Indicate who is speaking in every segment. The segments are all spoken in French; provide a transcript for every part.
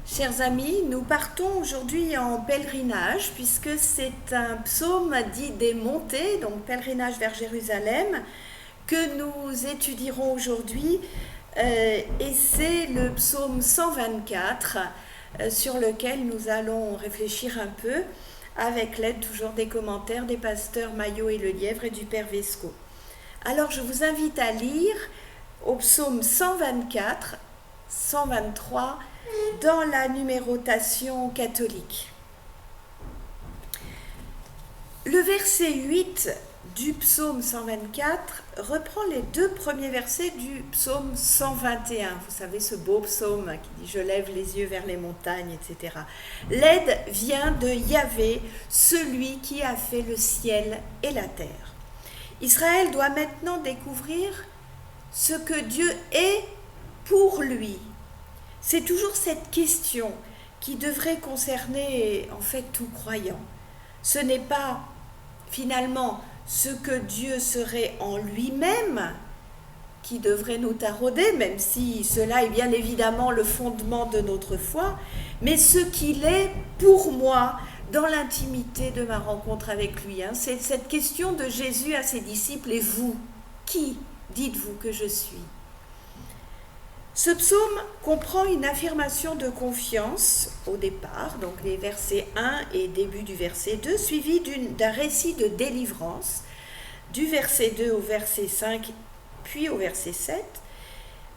Speaker 1: Chers amis, nous partons aujourd'hui en pèlerinage puisque c'est un psaume dit des montées, donc pèlerinage vers Jérusalem, que nous étudierons aujourd'hui et c'est le psaume 124 sur lequel nous allons réfléchir un peu avec l'aide toujours des commentaires des pasteurs Maillot et Lelièvre et du Père Vesco. Alors je vous invite à lire au psaume 124, 123 dans la numérotation catholique. Le verset 8 du psaume 124 reprend les deux premiers versets du psaume 121. Vous savez, ce beau psaume qui dit « Je lève les yeux vers les montagnes », etc. L'aide vient de Yahvé, celui qui a fait le ciel et la terre. Israël doit maintenant découvrir ce que Dieu est pour lui. C'est toujours cette question qui devrait concerner en fait tout croyant. Ce n'est pas finalement ce que Dieu serait en lui-même qui devrait nous tarauder, même si cela est bien évidemment le fondement de notre foi, mais ce qu'il est pour moi dans l'intimité de ma rencontre avec lui. C'est cette question de Jésus à ses disciples, et vous, qui dites-vous que je suis ? Ce psaume comprend une affirmation de confiance au départ, donc les versets 1 et début du verset 2, suivi d'un récit de délivrance, du verset 2 au verset 5, puis au verset 7,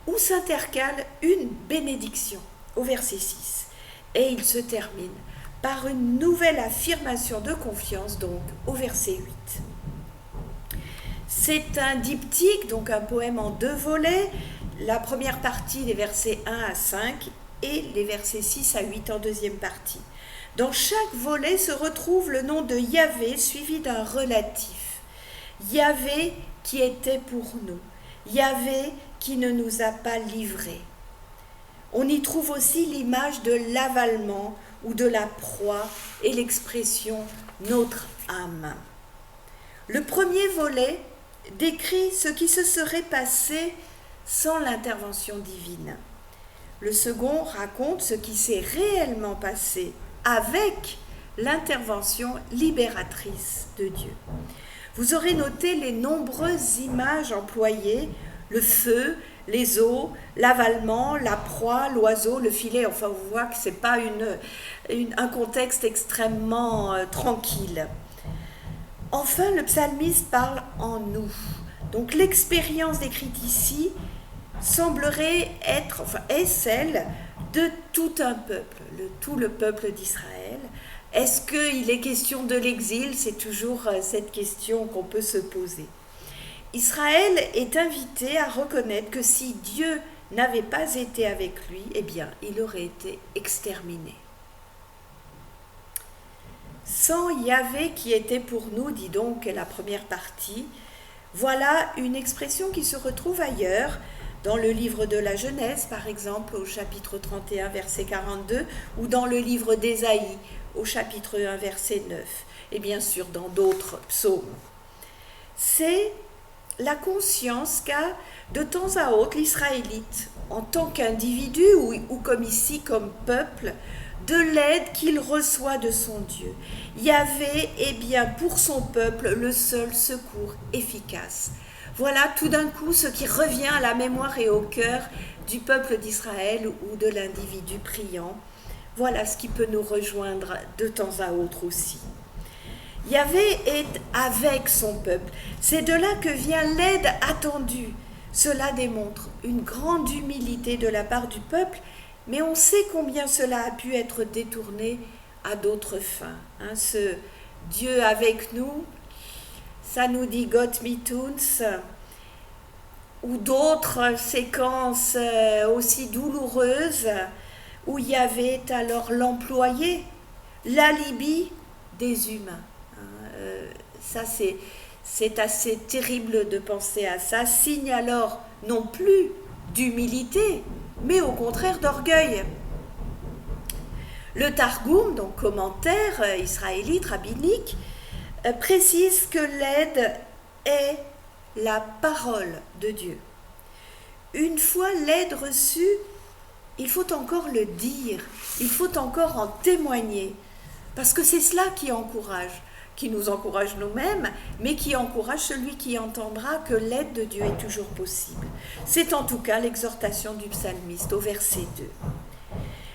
Speaker 1: où s'intercale une bénédiction au verset 6. Et il se termine par une nouvelle affirmation de confiance, donc au verset 8. C'est un diptyque, donc un poème en deux volets. La première partie, les versets 1 à 5, et les versets 6 à 8 en deuxième partie. Dans chaque volet se retrouve le nom de Yahvé suivi d'un relatif. Yahvé qui était pour nous. Yahvé qui ne nous a pas livrés. On y trouve aussi l'image de l'avalement ou de la proie et l'expression « notre âme ». Le premier volet décrit ce qui se serait passé sans l'intervention divine. Le second raconte ce qui s'est réellement passé avec l'intervention libératrice de Dieu. Vous aurez noté les nombreuses images employées, le feu, les eaux, l'avalement, la proie, l'oiseau, le filet. Enfin, on voit que ce n'est pas un contexte extrêmement tranquille. Enfin, le psalmiste parle en nous. Donc l'expérience décrite ici semblerait être, est celle de tout un peuple, tout le peuple d'Israël. Est-ce qu'il est question de l'exil ? C'est toujours cette question qu'on peut se poser. Israël est invité à reconnaître que si Dieu n'avait pas été avec lui, eh bien, il aurait été exterminé. Sans Yahvé qui était pour nous, dit donc la première partie, voilà une expression qui se retrouve ailleurs, dans le livre de la Genèse, par exemple, au chapitre 31, verset 42, ou dans le livre d'Ésaïe, au chapitre 1, verset 9, et bien sûr dans d'autres psaumes. C'est la conscience qu'a de temps à autre l'Israélite, en tant qu'individu ou comme ici, comme peuple, de l'aide qu'il reçoit de son Dieu. Yahvé est bien pour son peuple le seul secours efficace. Voilà tout d'un coup ce qui revient à la mémoire et au cœur du peuple d'Israël ou de l'individu priant. Voilà ce qui peut nous rejoindre de temps à autre aussi. Yahvé est avec son peuple. C'est de là que vient l'aide attendue. Cela démontre une grande humilité de la part du peuple, mais on sait combien cela a pu être détourné à d'autres fins. Ce Dieu avec nous, ça nous dit Gott mit uns, ou d'autres séquences aussi douloureuses où Yahvé est alors l'employé, l'alibi des humains. Ça c'est assez terrible de penser à ça, signe alors non plus d'humilité, mais au contraire d'orgueil. Le Targum, donc commentaire israélite, rabbinique, précise que l'aide est la parole de Dieu. Une fois l'aide reçue, il faut encore le dire, il faut encore en témoigner, parce que c'est cela qui nous encourage nous-mêmes, mais qui encourage celui qui entendra que l'aide de Dieu est toujours possible. C'est en tout cas l'exhortation du psalmiste au verset 2.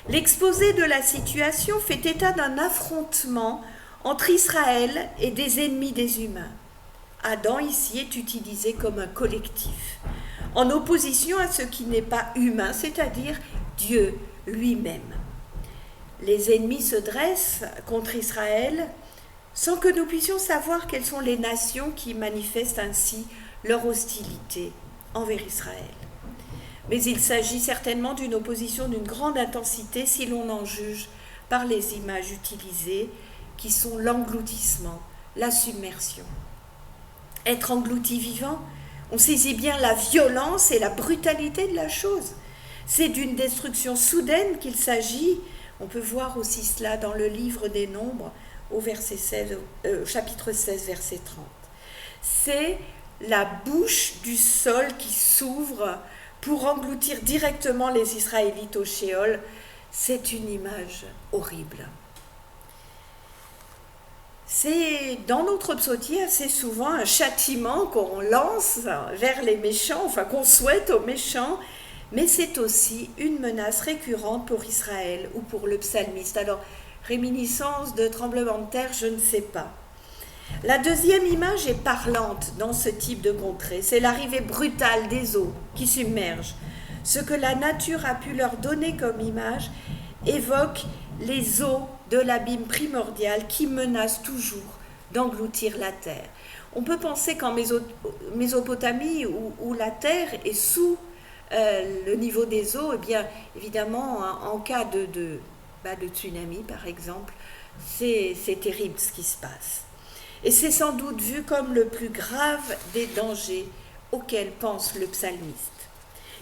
Speaker 1: L'exposé de la situation fait état d'un affrontement entre Israël et des ennemis des humains. Adam ici est utilisé comme un collectif, en opposition à ce qui n'est pas humain, c'est-à-dire Dieu lui-même. Les ennemis se dressent contre Israël sans que nous puissions savoir quelles sont les nations qui manifestent ainsi leur hostilité envers Israël. Mais il s'agit certainement d'une opposition d'une grande intensité si l'on en juge par les images utilisées, qui sont l'engloutissement, la submersion. Être englouti vivant, on saisit bien la violence et la brutalité de la chose. C'est d'une destruction soudaine qu'il s'agit. On peut voir aussi cela dans le livre des Nombres, au chapitre 16, verset 30. C'est la bouche du sol qui s'ouvre pour engloutir directement les Israélites au Sheol. C'est une image horrible. C'est dans notre psautier assez souvent un châtiment qu'on lance vers les méchants, enfin qu'on souhaite aux méchants, mais c'est aussi une menace récurrente pour Israël ou pour le psalmiste. Alors, réminiscence de tremblement de terre, je ne sais pas. La deuxième image est parlante dans ce type de contrée. C'est l'arrivée brutale des eaux qui submergent. Ce que la nature a pu leur donner comme image évoque les eaux de l'abîme primordial qui menacent toujours d'engloutir la terre. On peut penser qu'en Mésopotamie, où la terre est sous le niveau des eaux, eh bien, évidemment, en cas de tsunami, par exemple, c'est terrible ce qui se passe. Et c'est sans doute vu comme le plus grave des dangers auxquels pense le psalmiste.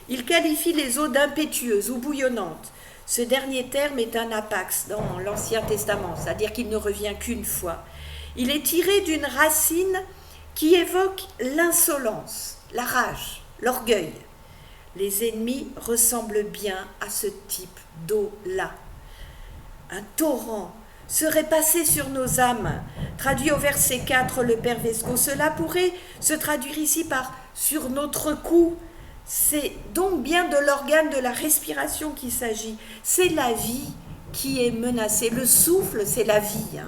Speaker 1: Il qualifie les eaux d'impétueuses ou bouillonnantes. Ce dernier terme est un apax dans l'Ancien Testament, c'est-à-dire qu'il ne revient qu'une fois. Il est tiré d'une racine qui évoque l'insolence, la rage, l'orgueil. Les ennemis ressemblent bien à ce type d'eau-là. Un torrent serait passé sur nos âmes. Traduit au verset 4, le Père Vesco. Cela pourrait se traduire ici par « sur notre cou ». C'est donc bien de l'organe de la respiration qu'il s'agit. C'est la vie qui est menacée. Le souffle, c'est la vie.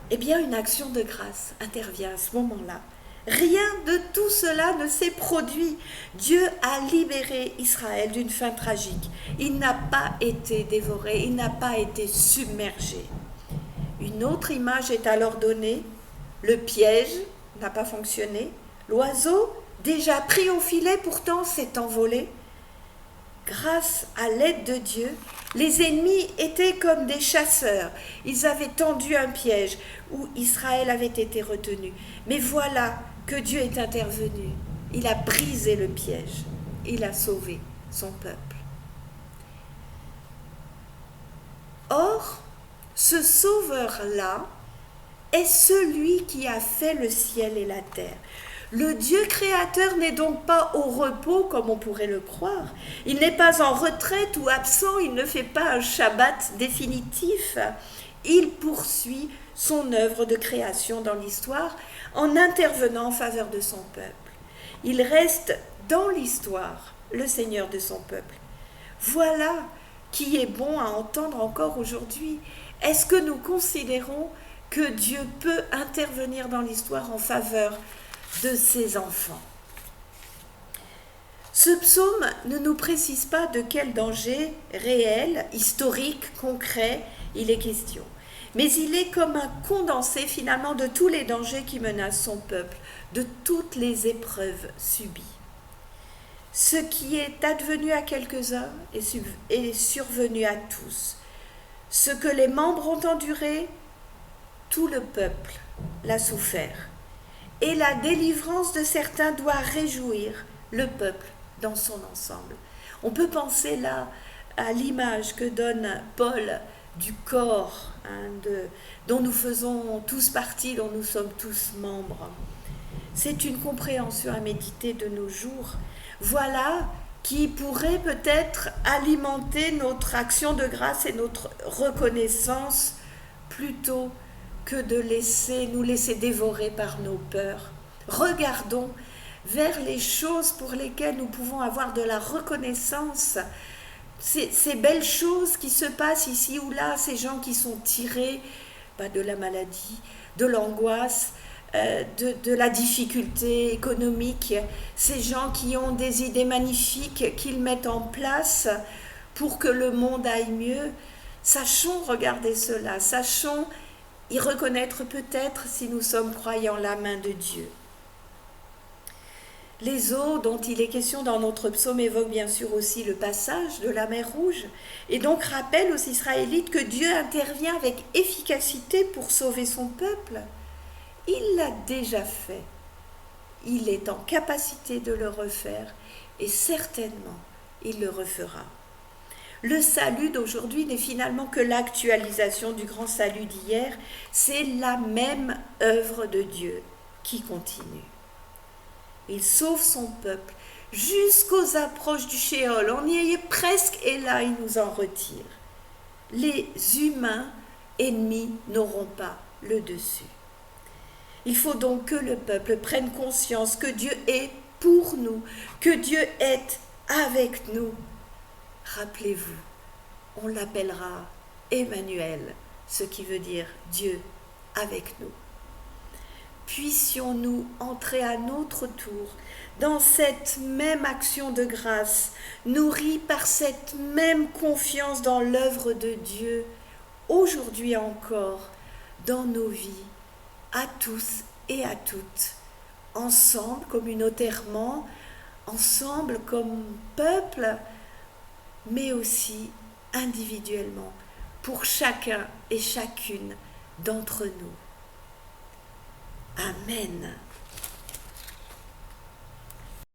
Speaker 1: Eh bien, une action de grâce intervient à ce moment-là. Rien de tout cela ne s'est produit. Dieu a libéré Israël d'une fin tragique. Il n'a pas été dévoré, il n'a pas été submergé. Une autre image est alors donnée. Le piège n'a pas fonctionné. L'oiseau, déjà pris au filet, pourtant s'est envolé. Grâce à l'aide de Dieu, les ennemis étaient comme des chasseurs. Ils avaient tendu un piège où Israël avait été retenu. Mais voilà que Dieu est intervenu. Il a brisé le piège. Il a sauvé son peuple. Or, ce sauveur-là est celui qui a fait le ciel et la terre. Le Dieu créateur n'est donc pas au repos comme on pourrait le croire. Il n'est pas en retraite ou absent, il ne fait pas un Shabbat définitif. Il poursuit son œuvre de création dans l'histoire en intervenant en faveur de son peuple. Il reste dans l'histoire le Seigneur de son peuple. Voilà qui est bon à entendre encore aujourd'hui. Est-ce que nous considérons que Dieu peut intervenir dans l'histoire en faveur de ses enfants? Ce psaume ne nous précise pas de quel danger réel, historique, concret il est question. Mais il est comme un condensé finalement de tous les dangers qui menacent son peuple, de toutes les épreuves subies. Ce qui est advenu à quelques-uns est survenu à tous. Ce que les membres ont enduré, tout le peuple l'a souffert. Et la délivrance de certains doit réjouir le peuple dans son ensemble. On peut penser là à l'image que donne Paul du corps dont nous faisons tous partie, dont nous sommes tous membres. C'est une compréhension à méditer de nos jours. Voilà qui pourrait peut-être alimenter notre action de grâce et notre reconnaissance plutôt que de nous laisser dévorer par nos peurs. Regardons vers les choses pour lesquelles nous pouvons avoir de la reconnaissance, ces belles choses qui se passent ici ou là, ces gens qui sont tirés de la maladie, de l'angoisse, de la difficulté économique, ces gens qui ont des idées magnifiques qu'ils mettent en place pour que le monde aille mieux. Sachons regarder cela, sachons y reconnaître peut-être, si nous sommes croyants, la main de Dieu. Les eaux dont il est question dans notre psaume évoquent bien sûr aussi le passage de la mer Rouge et donc rappellent aux Israélites que Dieu intervient avec efficacité pour sauver son peuple. Il l'a déjà fait. Il est en capacité de le refaire et certainement il le refera. Le salut d'aujourd'hui n'est finalement que l'actualisation du grand salut d'hier. C'est la même œuvre de Dieu qui continue. Il sauve son peuple jusqu'aux approches du Shéol. On y est presque et là il nous en retire. Les humains ennemis n'auront pas le dessus. Il faut donc que le peuple prenne conscience que Dieu est pour nous, que Dieu est avec nous. Rappelez-vous, on l'appellera Emmanuel, ce qui veut dire Dieu avec nous. Puissions-nous entrer à notre tour dans cette même action de grâce, nourrie par cette même confiance dans l'œuvre de Dieu, aujourd'hui encore, dans nos vies, à tous et à toutes, ensemble, communautairement, ensemble comme peuple, mais aussi individuellement, pour chacun et chacune d'entre nous. Amen.